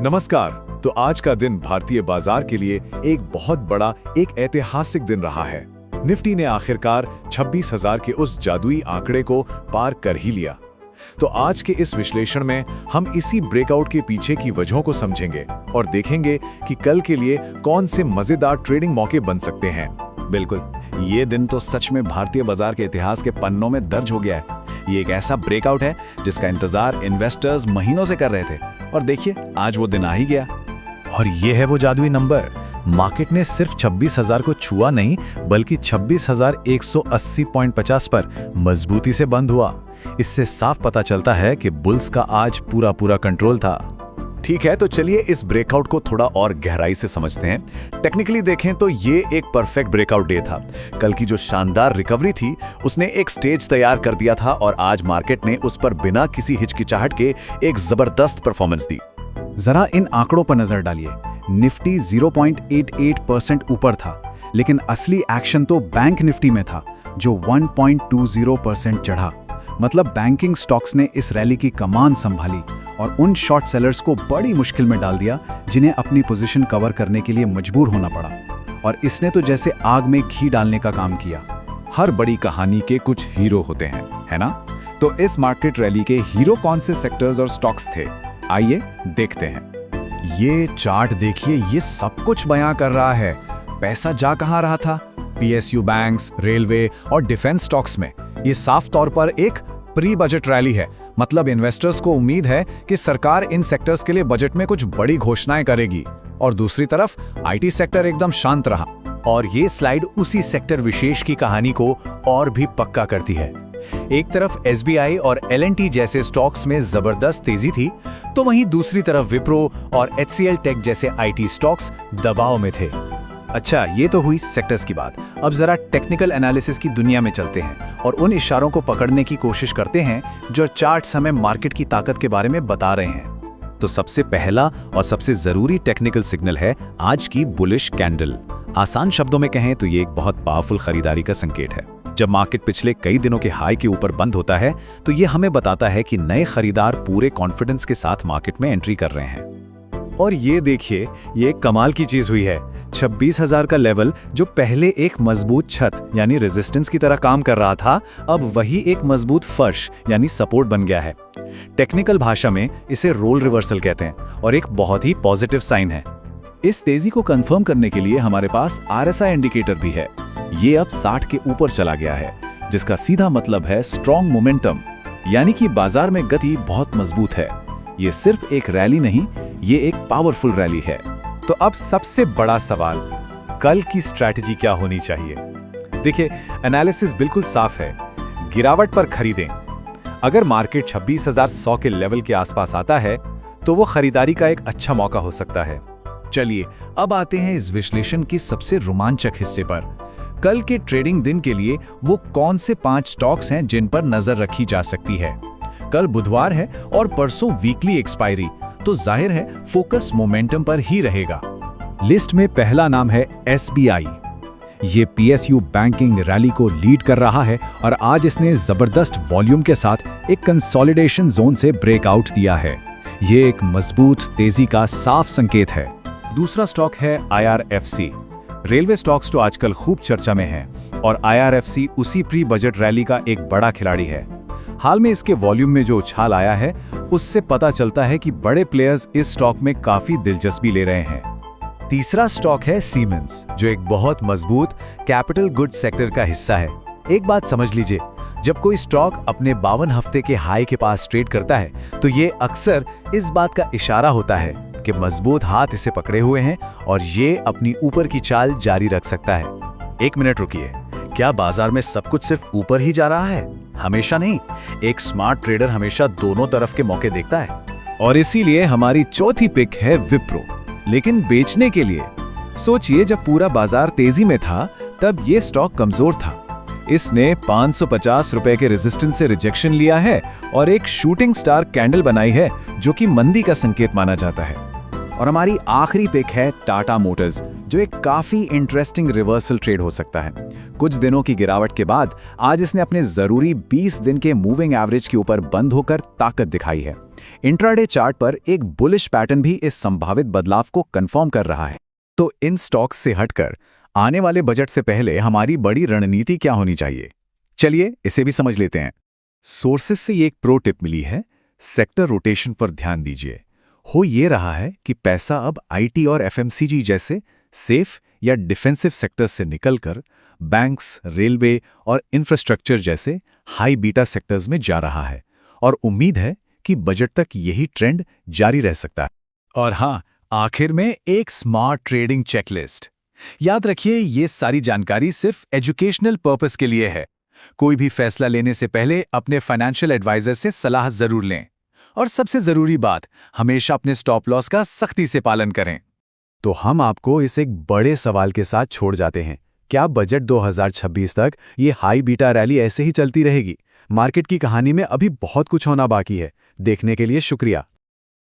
नमस्कार। तो आज का दिन भारतीय बाजार के लिए एक बहुत बड़ा, एक ऐतिहासिक दिन रहा है। निफ्टी ने आखिरकार 26,000 के उस जादुई आंकड़े को पार कर ही लिया। तो आज के इस विश्लेषण में हम इसी ब्रेकआउट के पीछे की वजहों को समझेंगे और देखेंगे कि कल के लिए कौन से मजेदार ट्रेडिंग मौके बन सकते हैं। बिल्कुल, ये दिन तो सच में भारतीय बाजार के इतिहास के पन्नों में दर्ज हो गया है। ये एक ऐसा ब्रेकआउट है जिसका इंतजार इन्वेस्टर्स महीनों से कर रहे थे और देखिए आज वो दिन आ ही गया। और ये है वो जादुई नंबर। मार्केट ने सिर्फ 26,000 को छुआ नहीं, बल्कि 26,180.50 पर मजबूती से बंद हुआ। इससे साफ पता चलता है कि बुल्स का आज पूरा कंट्रोल था। ठीक है, तो चलिए इस ब्रेकआउट को थोड़ा और गहराई से समझते हैं। टेक्निकली देखें तो ये एक परफेक्ट ब्रेकआउट डे था। कल की जो शानदार रिकवरी थी उसने एक स्टेज तैयार कर दिया था और आज मार्केट ने उस पर बिना किसी हिचकिचाहट के एक जबरदस्त परफॉर्मेंस दी। जरा इन आंकड़ों पर नजर डालिए। निफ्टी 0.88% ऊपर था, लेकिन असली एक्शन तो बैंक निफ्टी में था जो 1.20% चढ़ा। मतलब बैंकिंग स्टॉक्स ने इस रैली की कमान संभाली और उन शॉर्ट सेलर्स को बड़ी मुश्किल में डाल दिया जिन्हें अपनी पोजीशन कवर करने के लिए मजबूर होना पड़ा। और इसने तो जैसे आग में घी डालने का काम किया। हर बड़ी कहानी के कुछ हीरो होते हैं, है ना? तो इस मार्केट रैली के हीरो कौन से सेक्टर्स और स्टॉक्स थे, आइए देखते हैं। ये चार्ट देखिए, ये सब कुछ बयां कर रहा है। पैसा जा कहां रहा था? पीएसयू बैंक्स, रेलवे और डिफेंस स्टॉक्स में। ये साफ तौर पर एक प्री बजट रैली है। मतलब इन्वेस्टर्स को उम्मीद है कि सरकार इन सेक्टर्स के लिए बजट में कुछ बड़ी घोषणाएं करेगी। और दूसरी तरफ आईटी सेक्टर एकदम शांत रहा। और ये स्लाइड उसी सेक्टर विशेष की कहानी को और भी पक्का करती है। एक तरफ एसबीआई और एलएनटी जैसे स्टॉक्स में जबरदस्त तेजी थी, तो वहीं दूसरी तरफ विप्रो और एचसीएल टेक जैसे आईटी स्टॉक्स दबाव में थे। अच्छा, ये तो हुई सेक्टर्स की बात। अब जरा टेक्निकल एनालिसिस की दुनिया में चलते हैं और उन इशारों को पकड़ने की कोशिश करते हैं जो चार्ट्स हमें मार्केट की ताकत के बारे में बता रहे हैं। तो सबसे पहला और सबसे जरूरी टेक्निकल सिग्नल है आज की बुलिश कैंडल। आसान शब्दों में कहें तो ये एक बहुत पावरफुल खरीदारी का संकेत है। जब मार्केट पिछले कई दिनों के हाई के ऊपर बंद होता है तो ये हमें बताता है कि नए खरीदार पूरे कॉन्फिडेंस के साथ मार्केट में एंट्री कर रहे हैं। और ये देखिए, ये कमाल की चीज हुई है। 26,000 का लेवल जो पहले एक मजबूत छत यानी रेजिस्टेंस की तरह काम कर रहा था, अब वही एक मजबूत फर्श यानी सपोर्ट बन गया है। टेक्निकल भाषा में इसे रोल रिवर्सल कहते हैं और एक बहुत ही पॉजिटिव साइन है। इस तेजी को कंफर्म करने के लिए हमारे पास आरएसआई इंडिकेटर भी है। ये अब 60 के ऊपर चला गया है, जिसका सीधा मतलब है स्ट्रॉन्ग मोमेंटम, यानी कि बाजार में गति बहुत मजबूत है। ये सिर्फ एक रैली नहीं, ये एक पावरफुल रैली है। तो अब सबसे बड़ा सवाल, कल की स्ट्रैटेजी क्या होनी चाहिए? देखिए, एनालिसिस बिल्कुल साफ है। गिरावट पर खरीदें। अगर मार्केट 26,100 के लेवल के आसपास आता है तो वो खरीदारी का एक अच्छा मौका हो सकता है। चलिए अब आते हैं इस विश्लेषण के सबसे रोमांचक हिस्से पर। कल के ट्रेडिंग दिन के लिए वो कौन से 5 स्टॉक्स हैं जिन पर नजर रखी जा सकती है। कल बुधवार है और परसों वीकली एक्सपायरी, तो जाहिर है फोकस मोमेंटम पर ही रहेगा। लिस्ट में पहला नाम है एसबीआई। ये पीएसयू बैंकिंग रैली को लीड कर रहा है और आज इसने जबरदस्त वॉल्यूम के साथ एक कंसोलिडेशन जोन से ब्रेकआउट दिया है। ये एक मजबूत तेजी का साफ संकेत है। दूसरा स्टॉक है आईआरएफसी। रेलवे स्टॉक्स तो आजकल खूब चर्चा में हैं और आईआरएफसी उसी प्री बजट रैली का एक बड़ा खिलाड़ी है। हाल में इसके वॉल्यूम में जो उछाल आया है उससे पता चलता है कि बड़े प्लेयर्स इस स्टॉक में काफी दिलचस्पी ले रहे हैं। तीसरा स्टॉक है सीमेंस, जो एक बहुत मजबूत कैपिटल गुड्स सेक्टर का हिस्सा है। एक बात समझ लीजिए, जब कोई स्टॉक अपने 52 हफ्ते के हाई के पास ट्रेड करता है तो ये अक्सर इस बात का इशारा होता है कि मजबूत हाथ इसे पकड़े हुए हैं और ये अपनी ऊपर की चाल जारी रख सकता है। एक मिनट रुकिए, क्या बाजार में सब कुछ सिर्फ ऊपर ही जा रहा है? हमेशा नहीं। एक स्मार्ट ट्रेडर हमेशा दोनों तरफ के मौके देखता है। और इसीलिए हमारी चौथी पिक है विप्रो, लेकिन बेचने के लिए। सोचिए, जब पूरा बाजार तेजी में था तब ये स्टॉक कमजोर था। इसने 550 रुपए के रेजिस्टेंस से रिजेक्शन लिया है और एक शूटिंग स्टार कैंडल बनाई है जो कि मंदी का संकेत माना जाता है। और हमारी आखिरी पिक है टाटा मोटर्स, जो एक काफी इंटरेस्टिंग रिवर्सल ट्रेड हो सकता है। कुछ दिनों की गिरावट के बाद आज इसने अपने जरूरी 20 दिन के मूविंग एवरेज के ऊपर बंद होकर ताकत दिखाई है। इंट्राडे चार्ट पर एक बुलिश पैटर्न भी इस संभावित बदलाव को कंफर्म कर रहा है। तो इन स्टॉक्स से हटकर आने वाले बजट से पहले हमारी बड़ी रणनीति क्या होनी चाहिए? चलिए इसे भी समझ लेते हैं। सोर्सेस से ये एक प्रो टिप मिली है, सेक्टर रोटेशन पर ध्यान दीजिए। हो ये रहा है कि पैसा अब आईटी और एफएमसीजी जैसे सेफ या डिफेंसिव सेक्टर से निकलकर बैंक्स, रेलवे और इंफ्रास्ट्रक्चर जैसे हाई बीटा सेक्टर्स में जा रहा है और उम्मीद है कि बजट तक यही ट्रेंड जारी रह सकता है। और हाँ, आखिर में एक स्मार्ट ट्रेडिंग चेकलिस्ट। याद रखिए, ये सारी जानकारी सिर्फ एजुकेशनल पर्पस के लिए है। कोई भी फैसला लेने से पहले अपने फाइनेंशियल एडवाइजर से सलाह जरूर लें। और सबसे जरूरी बात, हमेशा अपने स्टॉप लॉस का सख्ती से पालन करें। तो हम आपको इस एक बड़े सवाल के साथ छोड़ जाते हैं। क्या बजट 2026 तक ये हाई बीटा रैली ऐसे ही चलती रहेगी? मार्केट की कहानी में अभी बहुत कुछ होना बाकी है। देखने के लिए शुक्रिया।